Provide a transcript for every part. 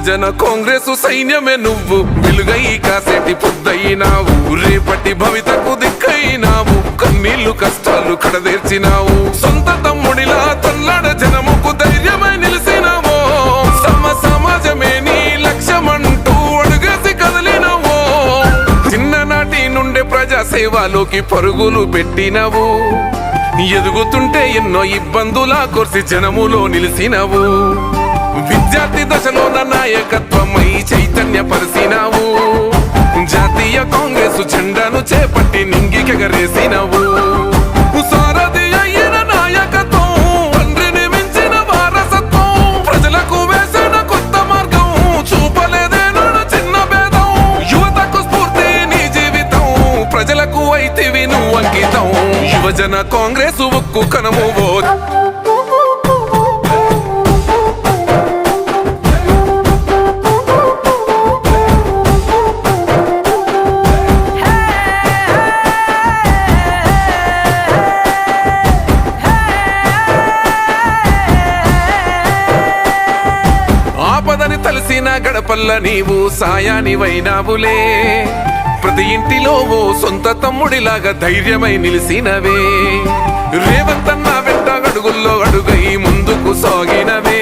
యువజన కాంగ్రెసు సైన్యమే నువ్వు, వెలుగై కాసేటి పొద్దయినావు, రేపటి భవితకు దిక్కైనావు, కన్నీళ్లు కష్టాలు కడదేర్చినావు, సొంత తమ్ముడిలా తల్లాడ జనముకు ధైర్యమై నిలిసినావో, సమాజమే నీ లక్ష్యమంటూ అడుగేసి కదిలినవో, చిన్ననాటి నుండే ప్రజాసేవలోకి పరుగులు పెట్టినవు, ఎదుగుతుంటే ఎన్నో ఇబ్బందుల కోర్సి జనములో నిలిసినవు, విద్యార్థి దశలో నాయకత్వమై చైతన్యపరిసినావు, జాతీయ కాంగ్రెసు జెండాను చేపట్టి నింగికెగరేసినవు, సారథి అయిన నాయకత్వం, తండ్రిని మించిన వారసత్వం, ప్రజలకు వేసిన కొత్త మార్గం, చూపలేదే నాడు చిన్న భేదం, యువతకు స్ఫూర్తి నీ జీవితం, ప్రజలకు అయితివి నువ్వు అంకితం, యువజన కాంగ్రెసు ఉక్కు కనమువో. ఆపదని తలసిన గడపల్ల నీవు సాయానివైనావులే, ప్రతి ఇంటిలో ఓ సొంత తమ్ముడిలాగా ధైర్యమై నిలిసినవే, రేవంతన్న వెంట అడుగుల్లో అడుగై ముందుకు సాగినవే,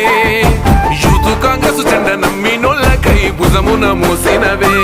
యూత్ కాంగ్రెసు జెండా నమ్మినోళ్ళకై భుజమున మోసినవే.